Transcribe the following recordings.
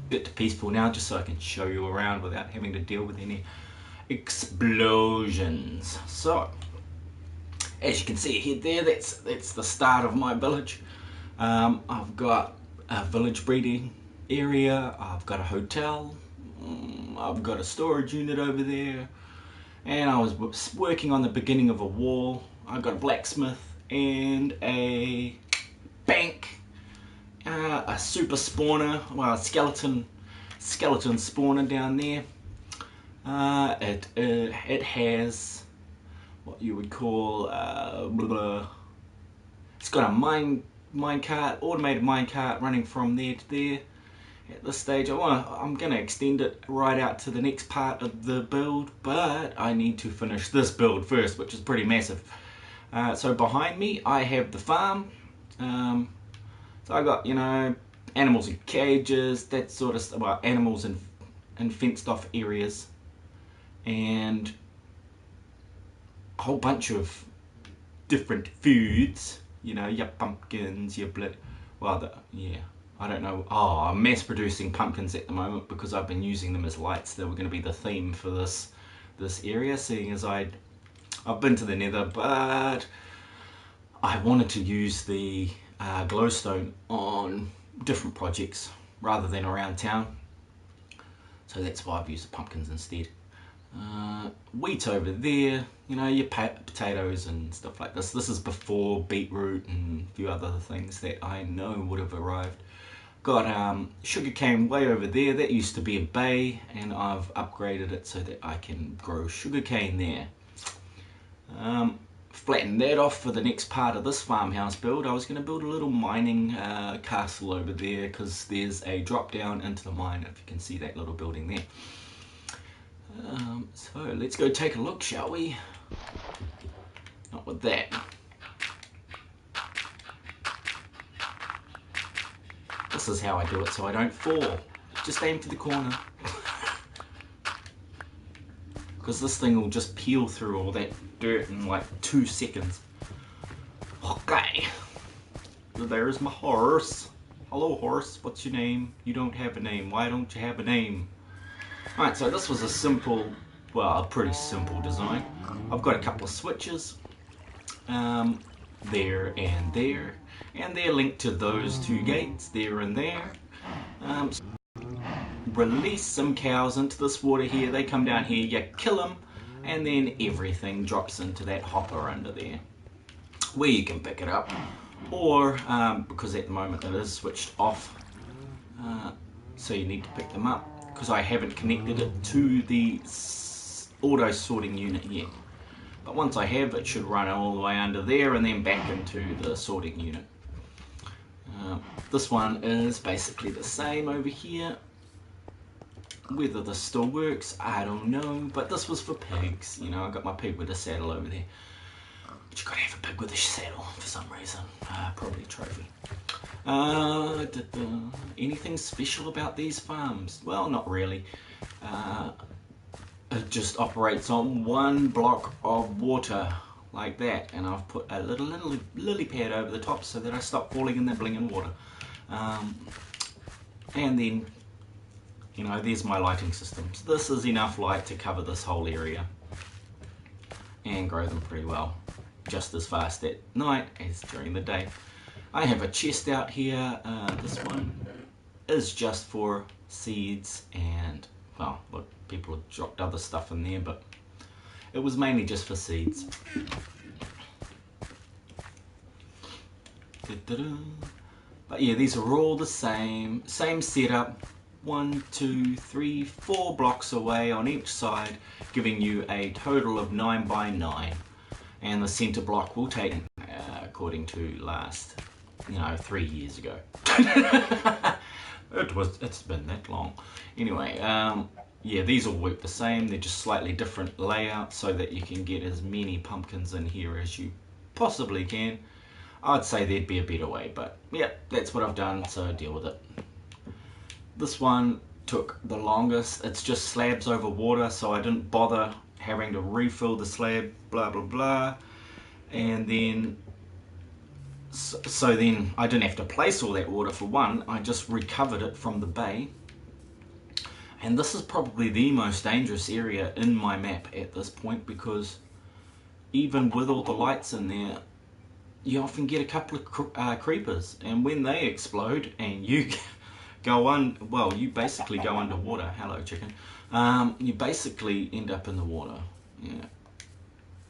bit peaceful now, just so I can show you around without having to deal with any explosions. So, as you can see here, that's the start of my village. I've got a village breeding area, I've got a hotel, I've got a storage unit over there, and I was working on the beginning of a wall. I've got a blacksmith and a bank, a super spawner, well, a skeleton spawner down there. It has what you would call it's got a minecart, automated minecart running from there to there. At this stage, I'm going to extend it right out to the next part of the build, but I need to finish this build first, which is pretty massive. So behind me, I have the farm. So I got, you know, animals in cages, that sort of stuff. Well, animals in fenced off areas, and a whole bunch of different foods. You know, your pumpkins, your I don't know. Oh, I'm mass producing pumpkins at the moment because I've been using them as lights. They were going to be the theme for this area, seeing as I've been to the Nether, but I wanted to use the glowstone on different projects rather than around town. So that's why I've used the pumpkins instead. Wheat over there, you know, your potatoes and stuff like this. This is before beetroot and a few other things that I know would have arrived. Got sugarcane way over there. That used to be a bay, and I've upgraded it so that I can grow sugarcane there. Flatten that off for the next part of this farmhouse build. I was going to build a little mining castle over there because there's a drop down into the mine, if you can see that little building there. So let's go take a look, shall we? Not with that. This is how I do it so I don't fall. Just aim for the corner. Because this thing will just peel through all that dirt in like 2 seconds. Okay. There's my horse. Hello horse, what's your name? You don't have a name. Why don't you have a name? Alright, so this was a simple, well, a pretty simple design. I've got a couple of switches. There and there. And they're linked to those 2 gates, there and there. Release some cows into this water here. They come down here, you kill them, and then everything drops into that hopper under there, where you can pick it up, or because at the moment it is switched off, so you need to pick them up, because I haven't connected it to the auto sorting unit yet. But once I have, it should run all the way under there and then back into the sorting unit. This one is basically the same over here. Whether this still works, I don't know, but this was for pigs. You know, I got my pig with a saddle over there. But you gotta have a pig with a saddle for some reason. Probably a trophy. Anything special about these farms? Well, not really. It just operates on 1 block of water, like that, and I've put a little lily pad over the top so that I stop falling in that blinging water. And then, you know, there's my lighting systems. This is enough light to cover this whole area and grow them pretty well, just as fast at night as during the day. I have a chest out here. This one is just for seeds and, well, look, people have dropped other stuff in there, but it was mainly just for seeds. But yeah, these are all the same setup. 1, 2, 3, 4 blocks away on each side, giving you a total of 9 by 9. And the center block will take, according to last, 3 years ago. It's been that long. Anyway, yeah, these all work the same. They're just slightly different layouts so that you can get as many pumpkins in here as you possibly can. I'd say there'd be a better way, but yeah, that's what I've done, so deal with it. This one took the longest. It's just slabs over water, so I didn't bother having to refill the slab, blah blah blah. And then so then I didn't have to place all that water for one. I just recovered it from the bay And this is probably the most dangerous area in my map at this point, because even with all the lights in there, you often get a couple of creepers, and when they explode and you you basically go underwater. Hello, chicken. You basically end up in the water. Yeah,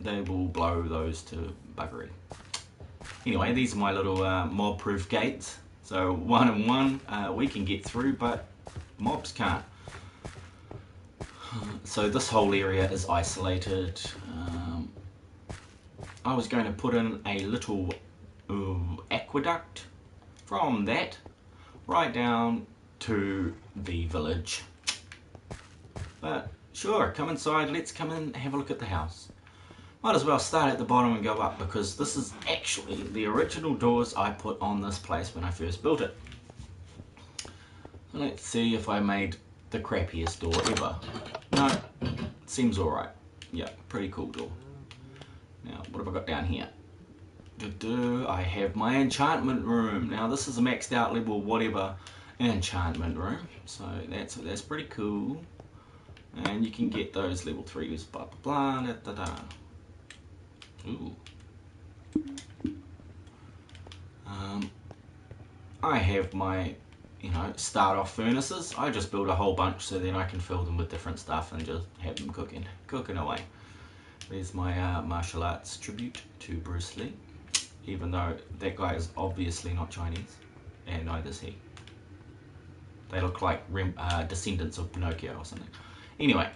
they will blow those to buggery. Anyway, these are my little mob-proof gates. So 1 and 1 we can get through, but mobs can't. So this whole area is isolated. I was going to put in a little aqueduct from that right down to the village. But sure, come inside, let's come in and have a look at the house. Might as well start at the bottom and go up, because this is actually the original doors I put on this place when I first built it. Let's see if I made the crappiest door ever. No, seems alright. Yeah, pretty cool door. Now, what have I got down here? I have my enchantment room. Now, this is a maxed out level whatever enchantment room, so that's pretty cool. And you can get those level 3s, blah blah blah, da da da. Ooh. I have my, start off furnaces. I just build a whole bunch so then I can fill them with different stuff and just have them cooking away. There's my martial arts tribute to Bruce Lee, even though that guy is obviously not Chinese, and neither is he. They look like descendants of Pinocchio or something. Anyway,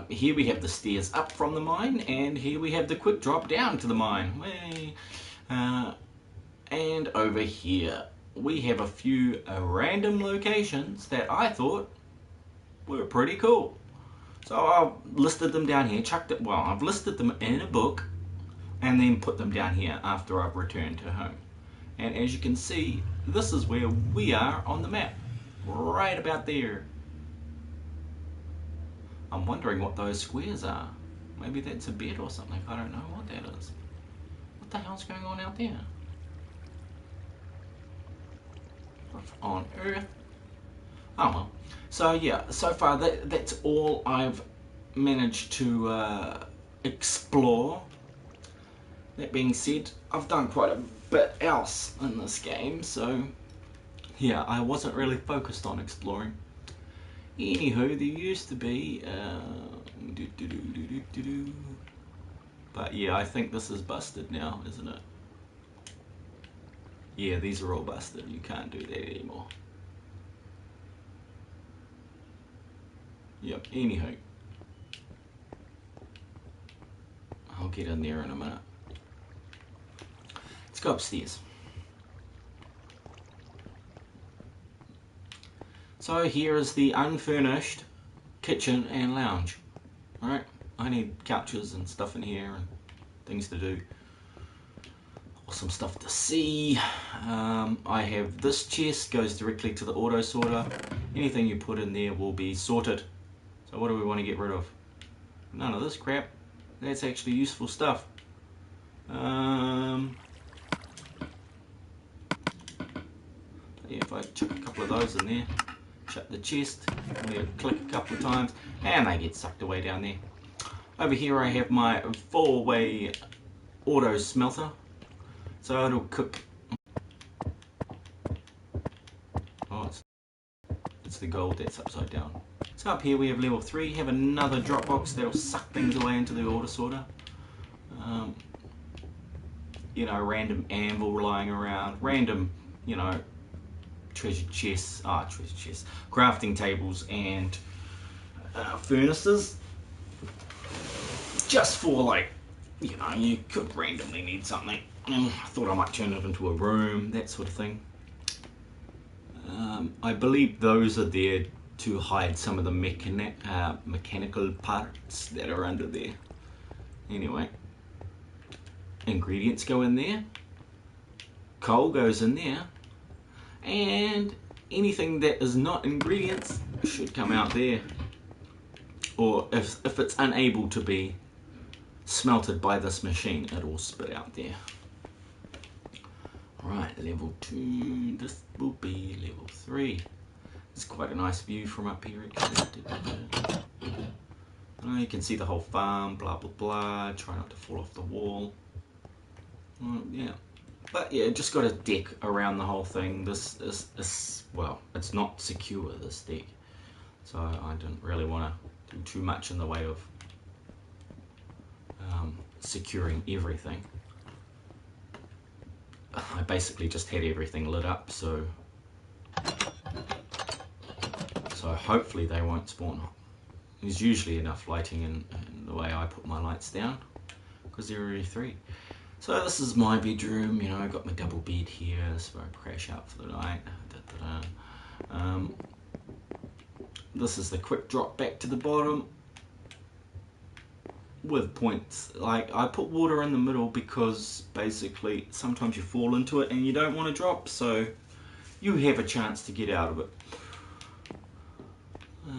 here we have the stairs up from the mine, and here we have the quick drop down to the mine. And over here we have a few random locations that I thought were pretty cool. So I've listed them down here, I've listed them in a book and then put them down here after I've returned to home. And as you can see, this is where we are on the map, right about there. I'm wondering what those squares are. Maybe that's a bed or something, I don't know what that is. What the hell's going on out there? What on earth? Oh well. So yeah, so far that's all I've managed to explore. That being said, I've done quite a bit else in this game, so yeah, I wasn't really focused on exploring. Anywho, there used to be but yeah, I think this is busted now, isn't it? Yeah, these are all busted. You can't do that anymore. Yep, anywho. I'll get in there in a minute. Let's go upstairs. So here is the unfurnished kitchen and lounge. Alright, I need couches and stuff in here and things to do. Awesome stuff to see. I have this chest, goes directly to the auto sorter. Anything you put in there will be sorted. So what do we want to get rid of? None of this crap. That's actually useful stuff. Yeah, if I chuck a couple of those in there, shut the chest, we'll click a couple of times, and they get sucked away down there. Over here I have my 4-way auto smelter. So it'll cook. Oh, it's the gold that's upside down. So up here we have level 3, have another drop box that'll suck things away into the auto sorter. Random anvil lying around, random, treasure chests, crafting tables and furnaces. Just for you could randomly need something. I thought I might turn it into a room, that sort of thing. I believe those are there to hide some of the mechanical parts that are under there. Anyway, ingredients go in there, coal goes in there, and anything that is not ingredients should come out there. Or if it's unable to be smelted by this machine, it'll spit out there. Right, level 2, this will be level 3. It's quite quite a nice view from up here. You can see the whole farm, blah blah blah. Try not to fall off the wall. Yeah, but yeah, just got a deck around the whole thing. This is well, it's not secure, this deck, so I didn't really want to do too much in the way of securing everything. I basically just had everything lit up, so hopefully they won't spawn. There's usually enough lighting in the way I put my lights down, because there are already 3. So this is my bedroom, you know, I've got my double bed here, so I crash out for the night. This is the quick drop back to the bottom with points. Like, I put water in the middle because basically sometimes you fall into it and you don't want to drop, so you have a chance to get out of it.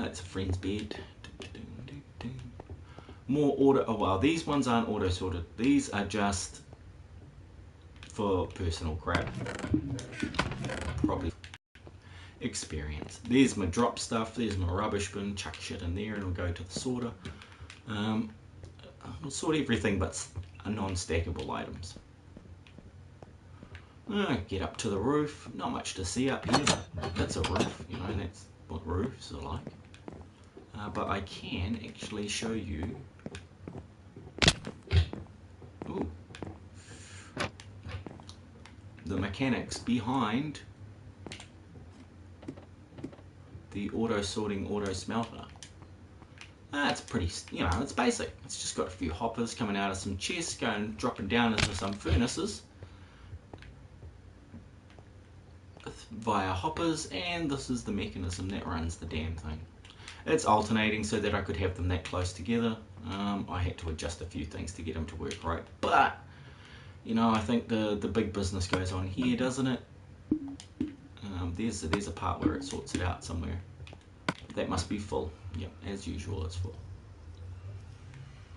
It's a friend's bed. More auto, oh well, these ones aren't auto sorted. These are just for personal crap. Probably experience. There's my drop stuff, there's my rubbish bin, chuck shit in there and it'll go to the sorter. I'll sort everything but non-stackable items. Get up to the roof, not much to see up here, but that's a roof, you know, that's what roofs are like. But I can actually show you the mechanics behind the auto sorting, auto smelter. It's pretty, you know, it's basic. It's just got a few hoppers coming out of some chests, going dropping down into some furnaces via hoppers, and this is the mechanism that runs the damn thing. It's alternating so that I could have them that close together. I had to adjust a few things to get them to work right, but you know, I think the big business goes on here, doesn't it? There's a part where it sorts it out somewhere. That must be full. Yep, as usual, it's full.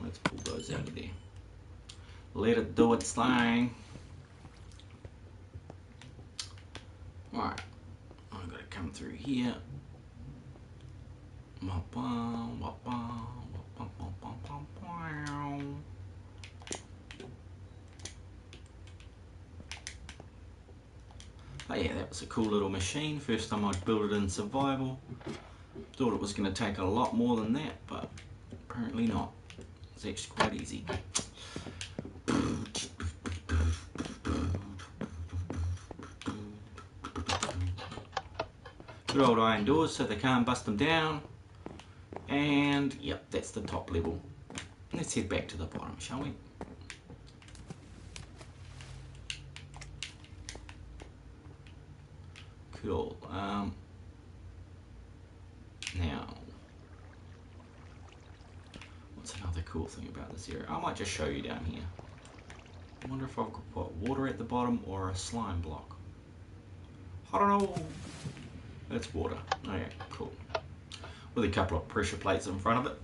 Let's pull those out of there. Let it do its thing. Alright, I've got to come through here. Oh yeah, that was a cool little machine. First time I'd built it in survival. Thought it was going to take a lot more than that, but apparently not. It's actually quite easy. Good old iron doors so they can't bust them down. And yep, that's the top level. Let's head back to the bottom, shall we? Cool. Now, what's another cool thing about this area? I might just show you down here. I wonder if I could put water at the bottom or a slime block. I don't know. That's water. Oh yeah, cool. With a couple of pressure plates in front of it.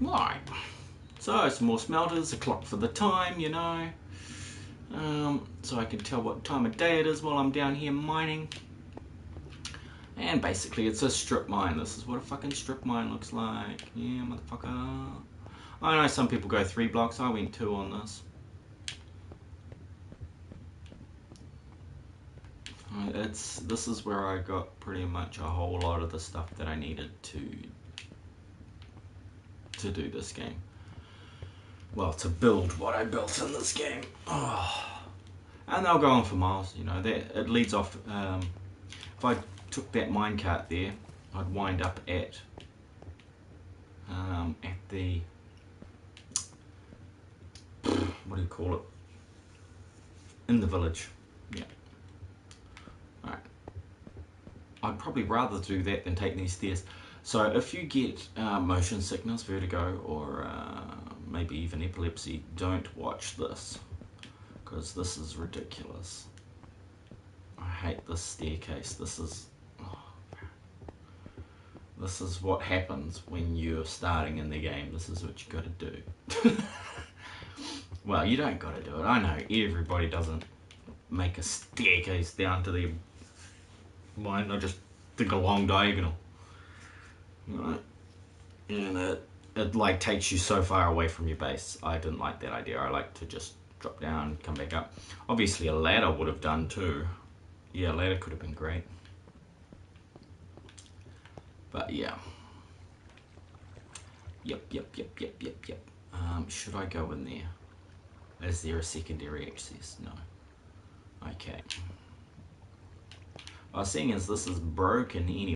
Right. So some more smelters, a clock for the time, you know. So I can tell what time of day it is while I'm down here mining. And basically it's a strip mine. This is what a fucking strip mine looks like. Yeah, motherfucker. I know some people go 3 blocks. I went 2 on this. This is where I got pretty much a whole lot of the stuff that I needed to do this game. Well, to build what I built in this game. Oh. And they'll go on for miles, you know. That it leads off. If I took that minecart there, I'd wind up at the, what do you call it? In the village. Yeah. Alright. I'd probably rather do that than take these stairs. So if you get motion sickness, vertigo, or maybe even epilepsy, don't watch this, because this is ridiculous. I hate this staircase. This is what happens when you're starting in the game. This is what you got to do. Well, you don't got to do it. I know everybody doesn't make a staircase down to their mine. I just dig a long diagonal, right? And it like takes you so far away from your base. I didn't like that idea. I like to just drop down, come back up. Obviously a ladder would have done too. Yeah, a ladder could have been great. But yeah. Yep. Should I go in there? Is there a secondary access? No. Okay. Seeing as this is broken anyway.